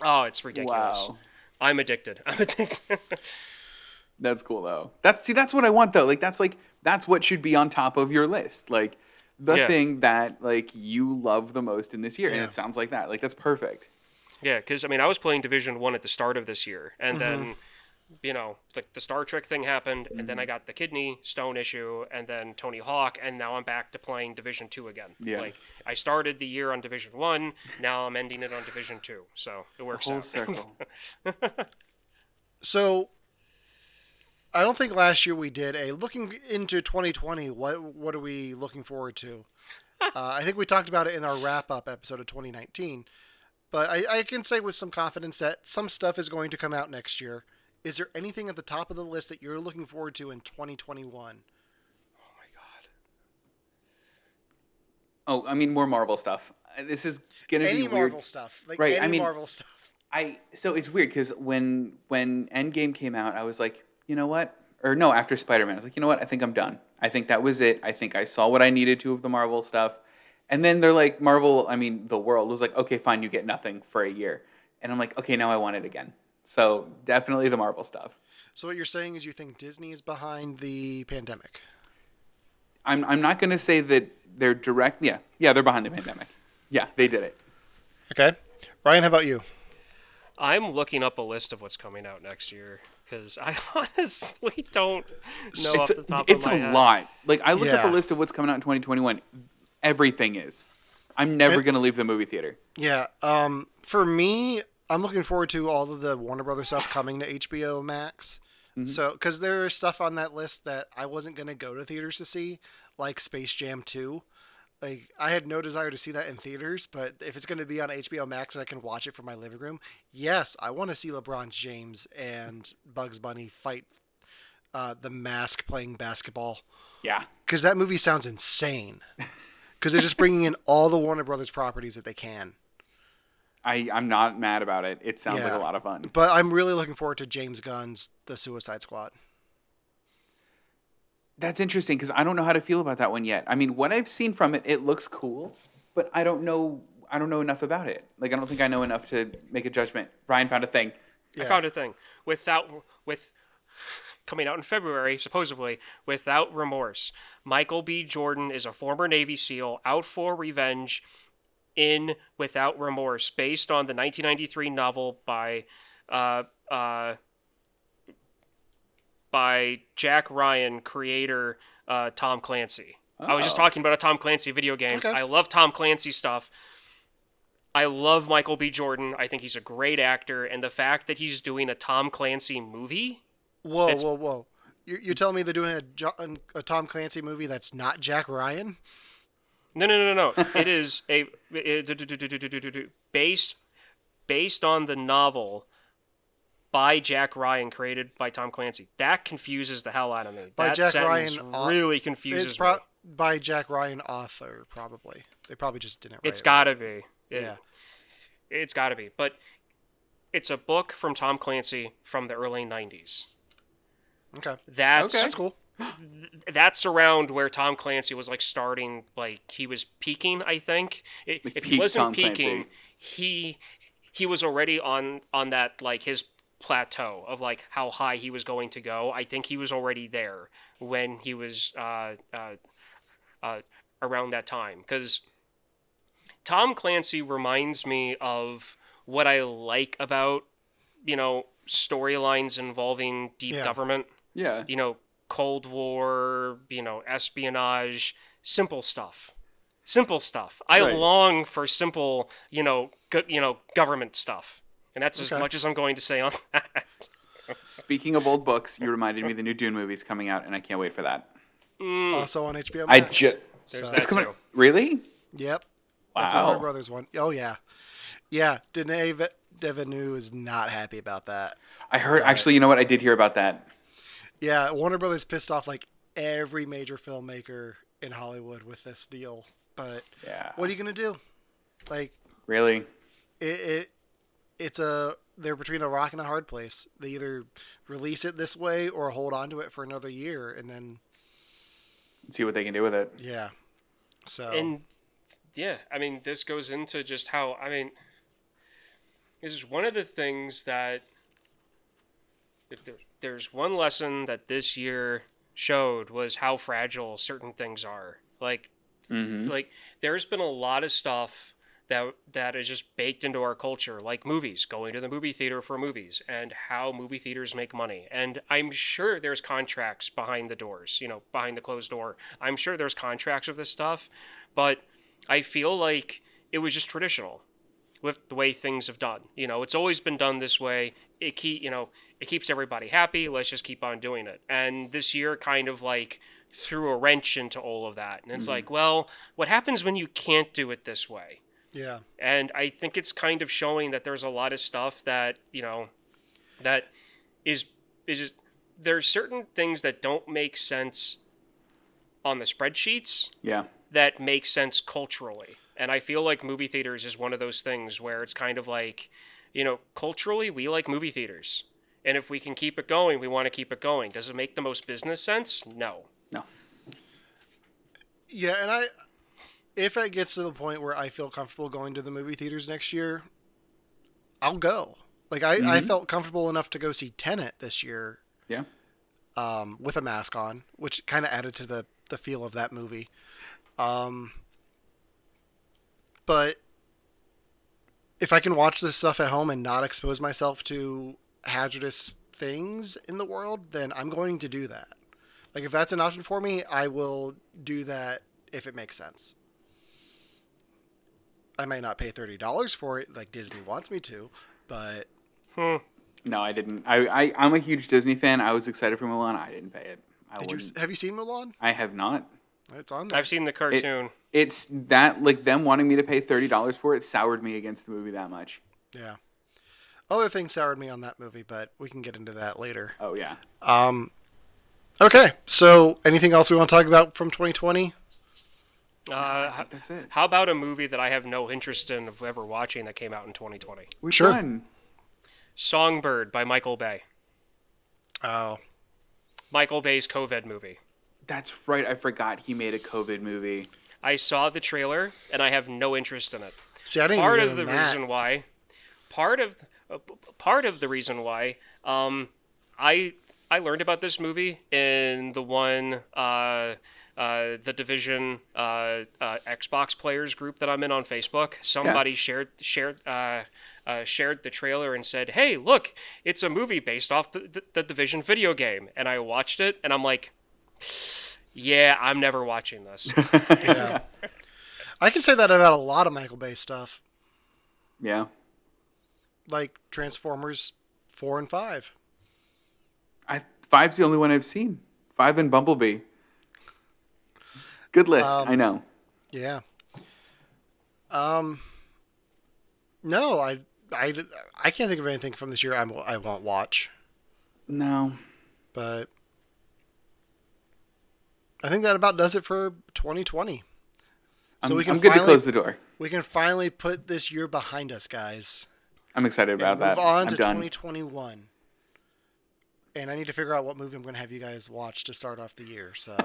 it's ridiculous. Wow. I'm addicted. That's cool though. That's what I want though. Like that's what should be on top of your list. Like the thing that like you love the most in this year, and it sounds like that. Like that's perfect. Yeah, because I mean, I was playing Division 1 at the start of this year, and Mm-hmm. then, the Star Trek thing happened, and then I got the kidney stone issue, and then Tony Hawk, and now I'm back to playing Division 2 again. Yeah. Like, I started the year on Division 1, now I'm ending it on Division 2, so it works Whole out. circle. So I don't think last year we did a looking into 2020. What are we looking forward to? I think we talked about it in our wrap up episode of 2019. But I can say with some confidence that some stuff is going to come out next year. Is there anything at the top of the list that you're looking forward to in 2021? Oh my god. Oh, I mean, more Marvel stuff. This is gonna be Any weird. Marvel stuff, like Right, any I mean- Marvel stuff. So it's weird because when Endgame came out, I was like, you know what? Or no, after Spider-Man, I was like, you know what? I think I'm done. I think that was it. I think I saw what I needed to of the Marvel stuff. And then they're like, Marvel, I mean, the world was like, okay, fine, you get nothing for a year. And I'm like, okay, now I want it again. So definitely the Marvel stuff. So what you're saying is you think Disney is behind the pandemic? I'm not gonna say that they're direct. Yeah, they're behind the pandemic. Yeah, they did it. Okay. Ryan, how about you? I'm looking up a list of what's coming out next year, because I honestly don't know off the top It's of my a head. lot. Like I looked up Yeah. a list of what's coming out in 2021. Everything is. I'm never gonna leave the movie theater. Yeah. For me, I'm looking forward to all of the Warner Brothers stuff coming to HBO Max. Mhm. So, because there is stuff on that list that I wasn't going to go to theaters to see, like Space Jam 2. Like, I had no desire to see that in theaters, but if it's going to be on HBO Max and I can watch it from my living room, yes, I want to see LeBron James and Bugs Bunny fight the Mask playing basketball. Yeah. Because that movie sounds insane. Because they're just bringing in all the Warner Brothers properties that they can. I'm not mad about it. It sounds like Yeah. a lot of fun. But I'm really looking forward to James Gunn's The Suicide Squad. That's interesting because I don't know how to feel about that one yet. I mean, what I've seen from it, it looks cool, but I don't know enough about it. Like I don't think I know enough to make a judgment. Ryan found a thing. I found a thing with coming out in February, supposedly, Without Remorse. Michael B. Jordan is a former Navy SEAL out for revenge in Without Remorse, based on the 1993 novel by Jack Ryan, creator Tom Clancy. I was just Oh. talking about a Tom Clancy video game. Okay. I love Tom Clancy stuff. I love Michael B. Jordan. I think he's a great actor, and the fact that he's doing a Tom Clancy movie. Whoa, It's- whoa. You're telling me they're doing a Tom Clancy movie that's not Jack Ryan? No. It is based on the novel by Jack Ryan, created by Tom Clancy. That confuses the hell out of me. By That Jack sentence Ryan, really confuses It's me. by Jack Ryan author, probably. They probably just didn't write It's it. gotta be. Yeah. It's gotta be. But it's a book from Tom Clancy from the early 90s. Okay. That's Okay. That's cool. that's around where Tom Clancy was like starting, like he was peaking, I think. If he peak wasn't Tom peaking, Clancy. he was already on that, like, his plateau of like how high he was going to go. I think he was already there when he was around that time, because Tom Clancy reminds me of what I like about, storylines involving deep Yeah. government, Yeah. Cold War, espionage, simple stuff. Simple stuff. I Right. long for simple, government stuff. And that's as Okay. much as I'm going to say on that. Speaking of old books, you reminded me the new Dune movie's coming out, and I can't wait for that. Also on HBO I Max. ju- There's So- that It's coming. too. Really? Yep. That's a Wow. Warner Brothers one. Oh, yeah. Yeah. Denis Villeneuve is not happy about that. I heard. Actually, you know what? I did hear about that. Yeah, Warner Brothers pissed off like every major filmmaker in Hollywood with this deal. But Yeah. what are you gonna do? Like Really? they're between a rock and a hard place. They either release it this way or hold on to it for another year, and then See what they can do with it. yeah. So And yeah, I mean, this goes into just how, this is one of the things that, if there's one lesson that this year showed, was how fragile certain things are. Like, Mm-hmm. like there's been a lot of stuff that is just baked into our culture, like movies, going to the movie theater for movies, and how movie theaters make money. And I'm sure there's contracts behind the doors, behind the closed door. I'm sure there's contracts with this stuff, but I feel like it was just traditional with the way things have done. It's always been done this way. It keeps everybody happy. Let's just keep on doing it. And this year kind of like threw a wrench into all of that. And it's like, well, what happens when you can't do it this way? Yeah. And I think it's kind of showing that there's a lot of stuff that, that is just, there's certain things that don't make sense on the spreadsheets. Yeah. That make sense culturally. And I feel like movie theaters is one of those things where it's kind of like, culturally, we like movie theaters. And if we can keep it going, we want to keep it going. Does it make the most business sense? No. No. Yeah, and if it gets to the point where I feel comfortable going to the movie theaters next year, I'll go. Like, I felt comfortable enough to go see Tenet this year. Yeah. With a mask on, which kind of added to the feel of that movie. But if I can watch this stuff at home and not expose myself to hazardous things in the world, then I'm going to do that. Like, if that's an option for me, I will do that if it makes sense. I might not pay $30 for it like Disney wants me to, but... No, I didn't. I'm a huge Disney fan. I was excited for Mulan. I didn't pay it. Have you seen Mulan? I have not. It's on there. I've seen the cartoon. It's that, like, them wanting me to pay $30 for it soured me against the movie that much. Yeah. Other things soured me on that movie, but we can get into that later. Oh, yeah. Okay, so anything else we want to talk about from 2020? That's it. How about a movie that I have no interest in of ever watching that came out in 2020? Which Sure. one? Songbird by Michael Bay. Oh. Michael Bay's COVID movie. That's right. I forgot he made a COVID movie. I saw the trailer and I have no interest in it. See, I didn't Part even of know the that. reason why, part of the reason why, I learned about this movie in the one the Division Xbox players group that I'm in on Facebook. Somebody shared the trailer and said, "Hey, look, it's a movie based off the Division video game." And I watched it, and I'm like, "Yeah, I'm never watching this." Yeah. I can say that about a lot of Michael Bay stuff, Yeah. like Transformers 4 and 5. Five's the only one I've seen. 5 and Bumblebee. Good list. I know. Yeah. No, I can't think of anything from this year I won't watch, No. but I think that about does it for 2020. So I'm good to close the door. We can finally put this year behind us, guys. I'm excited about and that. move on I'm to done. 2021. And I need to figure out what movie I'm going to have you guys watch to start off the year. So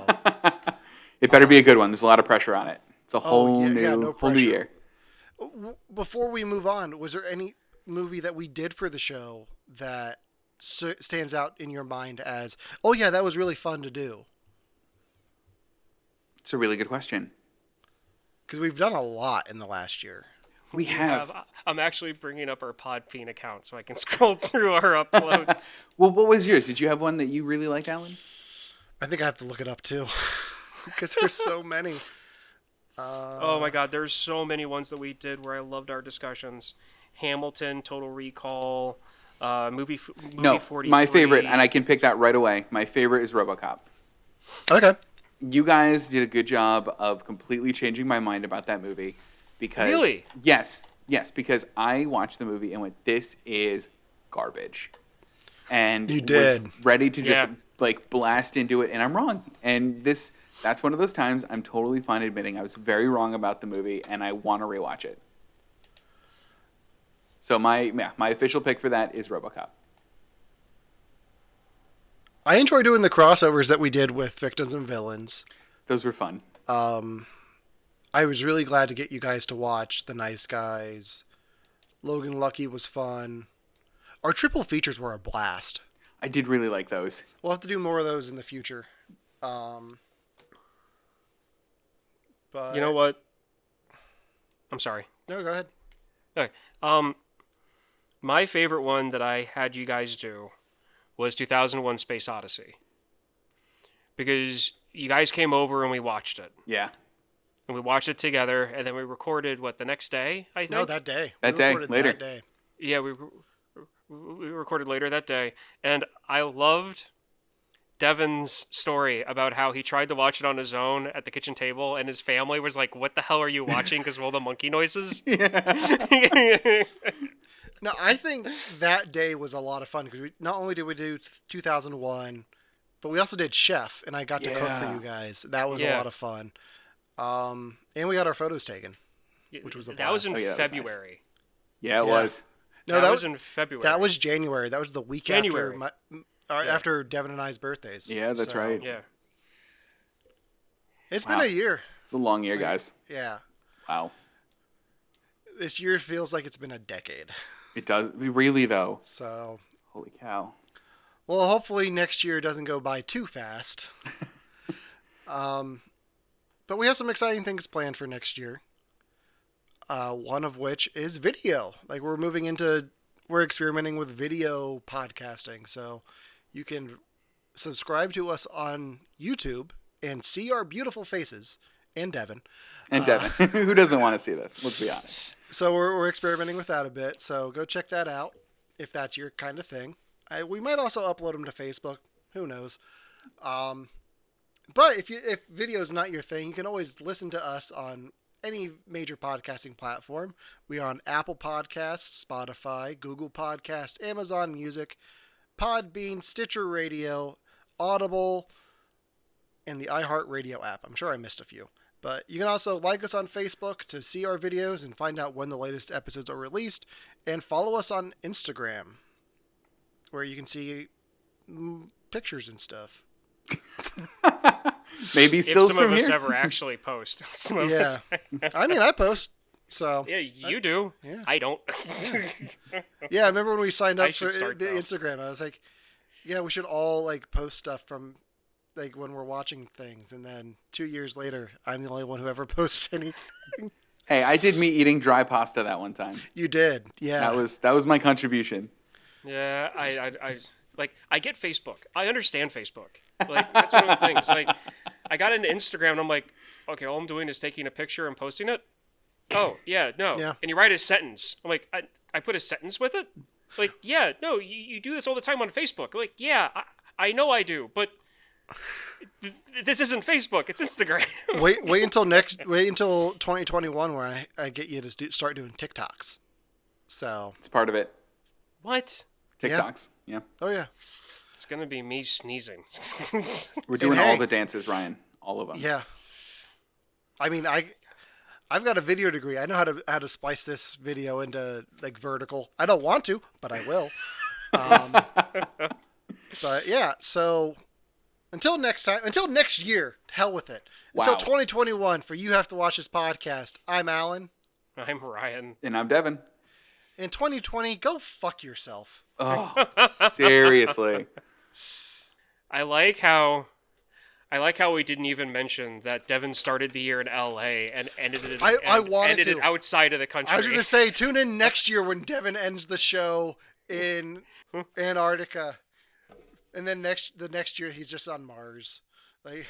It better be a good one. There's a lot of pressure on it. It's a whole no new pressure. year. Before we move on, was there any movie that we did for the show that stands out in your mind as, oh yeah, that was really fun to do? It's a really good question. Because we've done a lot in the last year. We have. I'm actually bringing up our Podbean account so I can scroll through our uploads. Well, what was yours? Did you have one that you really like, Alan? I think I have to look it up too. Because there's so many. Oh my God, there's so many ones that we did where I loved our discussions. Hamilton, Total Recall, movie No, 43. my favorite, and I can pick that right away. My favorite is RoboCop. Okay. You guys did a good job of completely changing my mind about that movie. Because Really? Yes, because I watched the movie and went, "This is garbage," and You did. was ready to just Yeah. like blast into it, and I'm wrong. And that's one of those times I'm totally fine admitting I was very wrong about the movie, and I want to rewatch it. So my official pick for that is RoboCop. I enjoy doing the crossovers that we did with Victims and Villains. Those were fun. I was really glad to get you guys to watch The Nice Guys. Logan Lucky was fun. Our triple features were a blast. I did really like those. We'll have to do more of those in the future. But You know what? I'm sorry. No, go ahead. Okay. My favorite one that I had you guys do was 2001: Space Odyssey, because you guys came over and we watched it, Yeah. and we watched it together, and then we recorded the next day, I think. No, that day. That We day, recorded later. That day. Yeah, we recorded later that day, and I loved Devin's story about how he tried to watch it on his own at the kitchen table, and his family was like, "What the hell are you watching?" Because of all the monkey noises. Yeah. No, I think that day was a lot of fun because not only did we do 2001, but we also did Chef, and I got to cook for Yeah. you guys. That was a Yeah. lot of fun. And we got our photos taken. Which was a that was in blast. Oh, yeah, that was nice. February. Yeah, it Yeah. was. No, that was in February. that was January. That was the week January. after after Devin and I's birthdays. Yeah, that's right. Yeah. It's Wow. been a year. It's a long year, guys. Yeah. Wow. This year feels like it's been a decade. It does. Really, though. So, Holy cow. well, hopefully next year doesn't go by too fast. But we have some exciting things planned for next year. One of which is video. Like we're experimenting with video podcasting. So you can subscribe to us on YouTube and see our beautiful faces and Devin. And Devin. Who doesn't want to see this? Let's be honest. So we're experimenting with that a bit. So go check that out if that's your kind of thing. We might also upload them to Facebook. Who knows? But if video is not your thing, you can always listen to us on any major podcasting platform. We are on Apple Podcasts, Spotify, Google Podcast, Amazon Music, Podbean, Stitcher Radio, Audible, and the iHeartRadio app. I'm sure I missed a few. But you can also like us on Facebook to see our videos and find out when the latest episodes are released. And follow us on Instagram, where you can see pictures and stuff. Maybe If stills some of from us here. ever actually post. Some of Yeah. us- I mean, I post. So, Yeah, you do. Yeah. I don't. yeah, I remember when we signed I up should for start, the though. Instagram. I was like, yeah, we should all like post stuff from like when we're watching things. And then 2 years later, I'm the only one who ever posts anything. Hey, I did me eating dry pasta that one time. You did. Yeah. That was my contribution. Yeah, I get Facebook. I understand Facebook. Like that's one of the things. Like I got into Instagram and I'm like, okay, all I'm doing is taking a picture and posting it. Oh yeah, no. Yeah. And you write a sentence. I'm like, I put a sentence with it. Like yeah, no, you do this all the time on Facebook. Like yeah, I know I do, but this isn't Facebook. It's Instagram. wait until 2021 where I get you to start doing TikToks. So, It's part of it. What? TikToks. Yeah. oh yeah. It's gonna be me sneezing. We're doing hey. all the dances, Ryan. All of them. Yeah. I mean, I've got a video degree. I know how to splice this video into like vertical. I don't want to, but I will. But yeah, so until next year, hell with it. Until Wow. 2021, for You Have to Watch This Podcast, I'm Alan. I'm Ryan. And I'm Devin. In 2020, go fuck yourself. Oh, seriously. I like how we didn't even mention that Devin started the year in LA and ended it. wanted ended it to. outside of the country. I was going to say, tune in next year when Devin ends the show in Antarctica. And then the next year, he's just on Mars. Like...